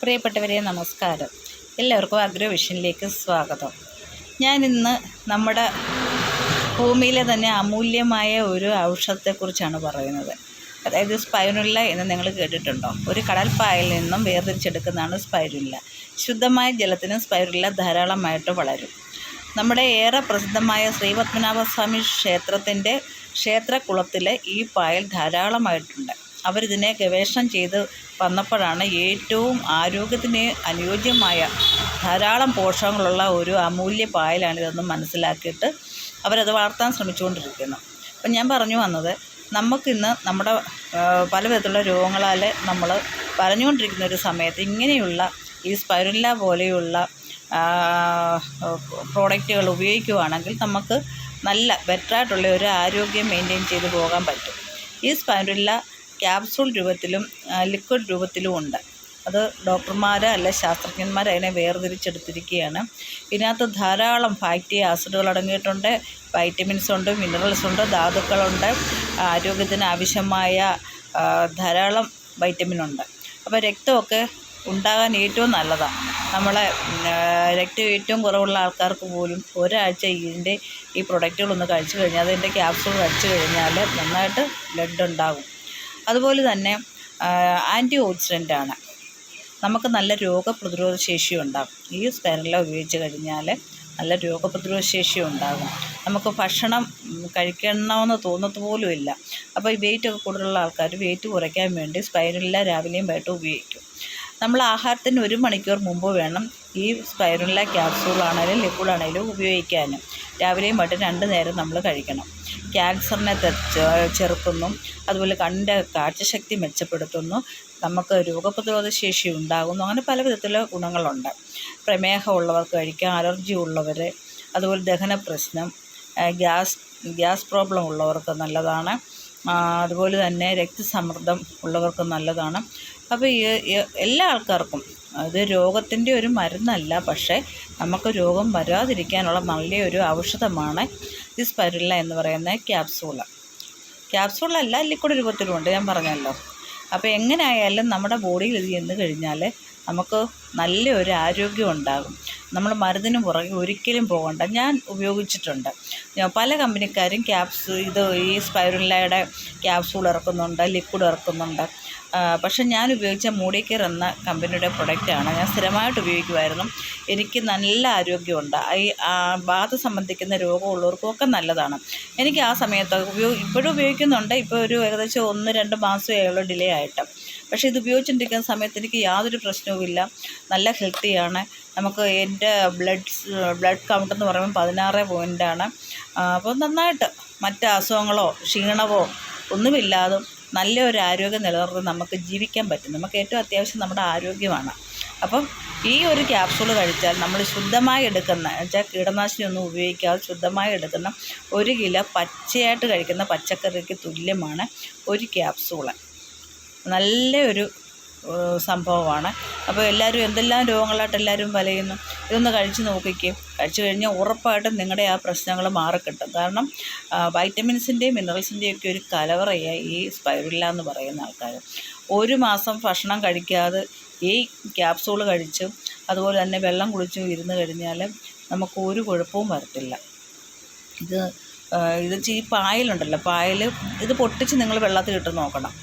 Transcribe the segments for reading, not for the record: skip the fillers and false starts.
പ്രിയപ്പെട്ടവരെ നമസ്കാരം. എല്ലാവർക്കും അഗ്രോവിഷനിലേക്ക് സ്വാഗതം. ഞാനിന്ന് നമ്മുടെ ഭൂമിയിലെ തന്നെ അമൂല്യമായ ഒരു ഔഷധത്തെക്കുറിച്ചാണ് പറയുന്നത്. അതായത് സ്പൈരുല്ല എന്ന് നിങ്ങൾ കേട്ടിട്ടുണ്ടോ? ഒരു കടൽപ്പായയിൽ നിന്നും വേർതിരിച്ചെടുക്കുന്നതാണ് സ്പൈരുല്ല. ശുദ്ധമായ ജലത്തിന് സ്പൈരുല്ല ധാരാളമായിട്ട് വളരും. നമ്മുടെ ഏറെ പ്രസിദ്ധമായ ശ്രീപത്മനാഭസ്വാമി ക്ഷേത്രത്തിൻ്റെ ക്ഷേത്രക്കുളത്തിൽ ഈ പായൽ ധാരാളമായിട്ടുണ്ട്. അവരിതിനെ ഗവേഷണം ചെയ്ത് വന്നപ്പോഴാണ് ഏറ്റവും ആരോഗ്യത്തിന് അനുയോജ്യമായ ധാരാളം പോഷകങ്ങളുള്ള ഒരു അമൂല്യ പായലാണിതെന്ന് മനസ്സിലാക്കിയിട്ട് അവരത് വളർത്താൻ ശ്രമിച്ചുകൊണ്ടിരിക്കുന്നു. അപ്പം ഞാൻ പറഞ്ഞു വന്നത്, നമുക്കിന്ന് നമ്മുടെ പല വിധത്തിലുള്ള രോഗങ്ങളാൽ നമ്മൾ പറഞ്ഞുകൊണ്ടിരിക്കുന്ന ഒരു സമയത്ത് ഇങ്ങനെയുള്ള ഈ സ്പൈരുല്ല പോലെയുള്ള പ്രോഡക്റ്റുകൾ ഉപയോഗിക്കുകയാണെങ്കിൽ നമുക്ക് നല്ല ബെറ്ററായിട്ടുള്ള ഒരു ആരോഗ്യം മെയിൻറ്റെയിൻ ചെയ്ത് പോകാൻ പറ്റും. ഈ സ്പൈരുല്ല ക്യാപ്സൂൾ രൂപത്തിലും ലിക്വിഡ് രൂപത്തിലും ഉണ്ട്. അത് ഡോക്ടർമാർ അല്ല ശാസ്ത്രജ്ഞന്മാർ അതിനെ വേർതിരിച്ചെടുത്തിരിക്കുകയാണ്. ഇതിനകത്ത് ധാരാളം ഫാറ്റി ആസിഡുകൾ അടങ്ങിയിട്ടുണ്ട്, വൈറ്റമിൻസ് ഉണ്ട്, മിനറൽസ് ഉണ്ട്, ധാതുക്കളുണ്ട്, ആരോഗ്യത്തിന് ആവശ്യമായ ധാരാളം വൈറ്റമിനുണ്ട്. അപ്പോൾ രക്തമൊക്കെ ഉണ്ടാകാൻ ഏറ്റവും നല്ലതാണ്. നമ്മളെ രക്തം ഏറ്റവും കുറവുള്ള ആൾക്കാർക്ക് പോലും ഒരാഴ്ച ഈ പ്രൊഡക്റ്റുകളൊന്ന് കഴിച്ചു കഴിഞ്ഞാൽ, അതിൻ്റെ ക്യാപ്സൂൾ കഴിച്ചു കഴിഞ്ഞാൽ നന്നായിട്ട് ബ്ലഡ് ഉണ്ടാകും. അതുപോലെ തന്നെ ആൻറ്റി ഓക്സിഡൻ്റാണ്. നമുക്ക് നല്ല രോഗപ്രതിരോധ ശേഷി ഉണ്ടാകും. ഈ സ്പൈരുല്ല ഉപയോഗിച്ച് കഴിഞ്ഞാൽ നല്ല രോഗപ്രതിരോധ ശേഷി ഉണ്ടാകും. നമുക്ക് ഭക്ഷണം കഴിക്കണമെന്ന് തോന്നത്ത് പോലും ഇല്ല. അപ്പോൾ ഈ വെയിറ്റൊക്കെ കൂടുതലുള്ള ആൾക്കാർ വെയിറ്റ് കുറയ്ക്കാൻ വേണ്ടി സ്പൈരുല്ല രാവിലെയും വൈകിട്ടും ഉപയോഗിക്കും. നമ്മൾ ആഹാരത്തിന് 1 മണിക്കൂർ മുമ്പ് വേണം ഈ സ്പൈരുല്ല ക്യാപ്സൂളാണേലും ലിക്വിഡാണേലും ഉപയോഗിക്കാനും. രാവിലെയും വൈകിട്ടും 2 നേരം നമ്മൾ കഴിക്കണം. ക്യാൻസറിനെ ചെറുക്കുന്നു, അതുപോലെ കണ്ണിൻ്റെ കാഴ്ചശക്തി മെച്ചപ്പെടുത്തുന്നു, നമുക്ക് രോഗപ്രതിരോധ ശേഷി ഉണ്ടാകുന്നു. അങ്ങനെ പല വിധത്തിലുള്ള ഗുണങ്ങളുണ്ട്. പ്രമേഹമുള്ളവർക്ക് കഴിക്കാം, അലർജി ഉള്ളവർ, അതുപോലെ ദഹന പ്രശ്നം, ഗ്യാസ് പ്രോബ്ലം ഉള്ളവർക്ക് നല്ലതാണ്. അതുപോലെ തന്നെ രക്തസമ്മർദ്ദം ഉള്ളവർക്ക് നല്ലതാണ്. അപ്പോൾ എല്ലാ ആൾക്കാർക്കും അത് രോഗത്തിൻ്റെ ഒരു മരുന്നല്ല, പക്ഷേ നമുക്ക് രോഗം വരാതിരിക്കാനുള്ള നല്ലൊരു ഔഷധമാണ് ഈ സ്പൈരുല്ല എന്ന് പറയുന്ന ക്യാപ്സൂളല്ല ലിക്വിഡ് രൂപത്തിലുമുണ്ട്, ഞാൻ പറഞ്ഞല്ലോ. അപ്പോൾ എങ്ങനെയായാലും നമ്മുടെ ബോഡിയിൽ ഇത് ചെന്ന് കഴിഞ്ഞാൽ നമുക്ക് നല്ലൊരു ആരോഗ്യം ഉണ്ടാകും. നമ്മൾ മരുന്നിന് പുറകെ ഒരിക്കലും പോകണ്ട. ഞാൻ ഉപയോഗിച്ചിട്ടുണ്ട്. പല കമ്പനിക്കാരും ഈ സ്പൈരുല്ലയുടെ ക്യാപ്സൂൾ ഇറക്കുന്നുണ്ട്, ലിക്വിഡ് ഇറക്കുന്നുണ്ട്. പക്ഷെ ഞാൻ ഉപയോഗിച്ച മൂഡിക്കെയർ എന്ന കമ്പനിയുടെ പ്രൊഡക്റ്റാണ് ഞാൻ സ്ഥിരമായിട്ട് ഉപയോഗിക്കുമായിരുന്നു. എനിക്ക് നല്ല ആരോഗ്യമുണ്ട്. ബാധ സംബന്ധിക്കുന്ന രോഗമുള്ളവർക്കൊക്കെ നല്ലതാണ്. എനിക്ക് ആ സമയത്ത് ഇപ്പോഴും ഉപയോഗിക്കുന്നുണ്ട്. ഇപ്പോൾ ഒരു ഏകദേശം 1-2 മാസമേ ഉള്ളൂ ഡിലേ ആയിട്ട്. പക്ഷേ ഇത് ഉപയോഗിച്ചുകൊണ്ടിരിക്കുന്ന സമയത്ത് എനിക്ക് യാതൊരു പ്രശ്നവുമില്ല. നല്ല ഹെൽത്തിയാണ്. നമുക്ക് എൻ്റെ ബ്ലഡ് കൗണ്ട് എന്ന് പറയുമ്പോൾ 16 പോയിൻ്റാണ്. അപ്പോൾ നന്നായിട്ട് മറ്റ് അസുഖങ്ങളോ ക്ഷീണമോ ഒന്നുമില്ലാതെ നല്ലൊരു ആരോഗ്യം നിലനിർത്തി നമുക്ക് ജീവിക്കാൻ പറ്റും. നമുക്ക് ഏറ്റവും അത്യാവശ്യം നമ്മുടെ ആരോഗ്യമാണ്. അപ്പം ഈ ഒരു ക്യാപ്സൂൾ കഴിച്ചാൽ നമ്മൾ ശുദ്ധമായി എടുക്കുന്ന വെച്ചാൽ കീടനാശിനി ഒന്നും ഉപയോഗിക്കാതെ ശുദ്ധമായി എടുക്കുന്ന 1 കിലോ പച്ചയായിട്ട് കഴിക്കുന്ന പച്ചക്കറിക്ക് തുല്യമാണ് ഒരു ക്യാപ്സൂള്. നല്ലൊരു സംഭവമാണ്. അപ്പോൾ എല്ലാവരും എന്തെല്ലാം രോഗങ്ങളായിട്ട് എല്ലാവരും വലയുന്നു. ഇതൊന്ന് കഴിച്ച് നോക്കിക്കും. കഴിച്ചു കഴിഞ്ഞാൽ ഉറപ്പായിട്ടും നിങ്ങളുടെ ആ പ്രശ്നങ്ങൾ മാറിക്കിട്ടും. കാരണം വൈറ്റമിൻസിൻ്റെയും മിനറൽസിൻ്റെയും ഒക്കെ ഒരു കലവറയായി ഈ സ്പൈരുല്ല എന്ന് പറയുന്ന ആൾക്കാർ 1 മാസം ഭക്ഷണം കഴിക്കാതെ ഈ ക്യാപ്സൂൾ കഴിച്ചും അതുപോലെ തന്നെ വെള്ളം കുടിച്ചും ഇരുന്ന് കഴിഞ്ഞാൽ നമുക്ക് ഒരു കുഴപ്പവും വരത്തില്ല. ഇത് ഈ പായലുണ്ടല്ലോ, ഇത് പൊട്ടിച്ച് നിങ്ങൾ വെള്ളത്തിൽ ഇട്ട് നോക്കണം.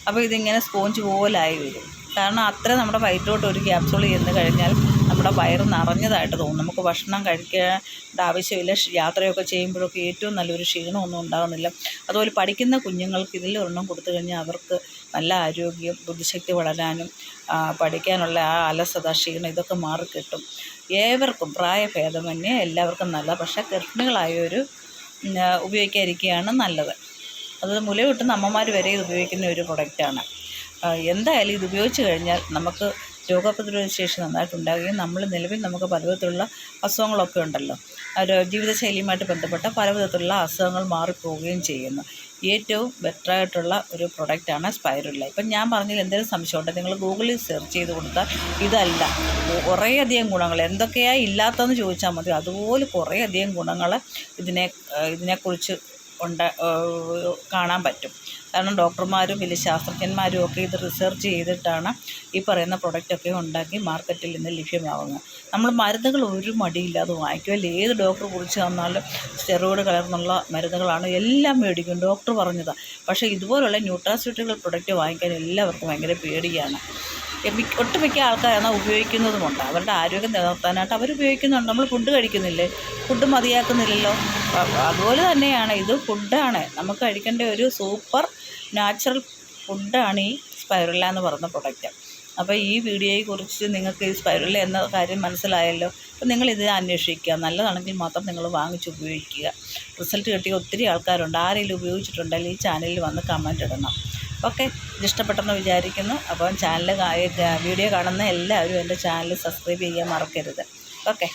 അപ്പോൾ ഇതിങ്ങനെ സ്പോഞ്ച് പോലായി വരും. കാരണം അത്ര നമ്മുടെ വയറ്റിലോട്ട് ഒരു ക്യാപ്സൂൾ ചെന്ന് കഴിഞ്ഞാൽ നമ്മുടെ വയറ് നിറഞ്ഞതായിട്ട് തോന്നും. നമുക്ക് ഭക്ഷണം കഴിക്കേണ്ട ആവശ്യമില്ല. യാത്രയൊക്കെ ചെയ്യുമ്പോഴൊക്കെ ഏറ്റവും നല്ലൊരു ക്ഷീണമൊന്നും ഉണ്ടാകുന്നില്ല. അതുപോലെ പഠിക്കുന്ന കുഞ്ഞുങ്ങൾക്ക് ഇതിലൊരെണ്ണം കൊടുത്തു കഴിഞ്ഞാൽ അവർക്ക് നല്ല ആരോഗ്യം, ബുദ്ധിശക്തി വളരാനും പഠിക്കാനുള്ള ആ അലസത, ക്ഷീണം ഇതൊക്കെ മാറിക്കിട്ടും. ഏവർക്കും പ്രായഭേദമന്യേ എല്ലാവർക്കും നല്ല. പക്ഷേ ഗർഭിണികളായവർ ഉപയോഗിക്കാതിരിക്കുകയാണ് നല്ലത്. അത് മുലയൂട്ടുന്ന അമ്മമാർ വരെ ഇത് ഉപയോഗിക്കുന്ന ഒരു പ്രൊഡക്റ്റാണ്. എന്തായാലും ഇത് ഉപയോഗിച്ച് കഴിഞ്ഞാൽ നമുക്ക് രോഗപ്രതിരോധ ശേഷി നന്നായിട്ടുണ്ടാകുകയും നിലവിൽ നമുക്ക് പലവിധത്തിലുള്ള അസുഖങ്ങളൊക്കെ ഉണ്ടല്ലോ, ജീവിതശൈലിയുമായിട്ട് ബന്ധപ്പെട്ട പലവിധത്തിലുള്ള അസുഖങ്ങൾ മാറിപ്പോവുകയും ചെയ്യുന്നു. ഏറ്റവും ബെറ്ററായിട്ടുള്ള ഒരു പ്രൊഡക്റ്റാണ് സ്പൈരുല്ല. ഇപ്പം ഞാൻ പറഞ്ഞതിൽ എന്തെങ്കിലും സംശയമുണ്ട്, നിങ്ങൾ ഗൂഗിളിൽ സെർച്ച് ചെയ്ത് കൊടുത്താൽ ഇതല്ല കുറേയധികം ഗുണങ്ങൾ എന്തൊക്കെയാണ് ഇല്ലാത്തതെന്ന് ചോദിച്ചാൽ മതി. അതുപോലെ കുറേയധികം ഗുണങ്ങൾ ഇതിനെക്കുറിച്ച് കാണാൻ പറ്റും. കാരണം ഡോക്ടർമാരും വലിയ ശാസ്ത്രജ്ഞന്മാരും ഒക്കെ ഇത് റിസർച്ച് ചെയ്തിട്ടാണ് ഈ പറയുന്ന പ്രൊഡക്റ്റൊക്കെ ഉണ്ടാക്കി മാർക്കറ്റിൽ നിന്ന് ലഭ്യമാകുന്നത്. നമ്മൾ മരുന്നുകൾ ഒരു മടിയില്ലാതെ വാങ്ങിക്കും അല്ലേ. ഏത് ഡോക്ടർ കുറിച്ച് തന്നാലും സ്റ്റെറോയിഡ് കലർന്നുള്ള മരുന്നുകളാണ് എല്ലാം മേടിക്കും, ഡോക്ടർ പറഞ്ഞതാണ്. പക്ഷേ ഇതുപോലുള്ള ന്യൂട്രാസ്യൂട്ടിക്കൽ പ്രൊഡക്റ്റ് വാങ്ങിക്കാൻ എല്ലാവർക്കും ഭയങ്കര പേടിയാണ്. ഒട്ടുമിക്ക ആൾക്കാരാണ് ഉപയോഗിക്കുന്നതുമുണ്ട്. അവരുടെ ആരോഗ്യം നിലനിർത്താനായിട്ട് അവർ ഉപയോഗിക്കുന്നുണ്ട്. നമ്മൾ ഫുഡ് കഴിക്കുന്നില്ലേ, ഫുഡ് മതിയാക്കുന്നില്ലല്ലോ. അതുപോലെ തന്നെയാണ് ഇത് ഫുഡാണ്, നമുക്ക് കഴിക്കേണ്ട ഒരു സൂപ്പർ നാച്ചുറൽ ഫുഡാണ് ഈ സ്പൈറുല്ല എന്ന് പറയുന്ന പ്രൊഡക്റ്റ്. അപ്പോൾ ഈ വീഡിയോയെക്കുറിച്ച് നിങ്ങൾക്ക് ഈ സ്പൈറുല്ല എന്ന കാര്യം മനസ്സിലായല്ലോ. അപ്പോൾ നിങ്ങളിത് അന്വേഷിക്കുക, നല്ലതാണെങ്കിൽ മാത്രം നിങ്ങൾ വാങ്ങിച്ച് ഉപയോഗിക്കുക. റിസൾട്ട് കിട്ടിയ ഒത്തിരി ആൾക്കാരുണ്ട്. ആരെങ്കിലും ഉപയോഗിച്ചിട്ടുണ്ടെങ്കിൽ ഈ ചാനലിൽ വന്ന് കമൻറ്റ് ഇടണം. ഓക്കെ, ഇതിഷ്ടപ്പെട്ടെന്ന് വിചാരിക്കുന്നു. അപ്പം വീഡിയോ കാണുന്ന എല്ലാവരും എൻ്റെ ചാനൽ സബ്സ്ക്രൈബ് ചെയ്യാൻ മറക്കരുത്. ഓക്കെ.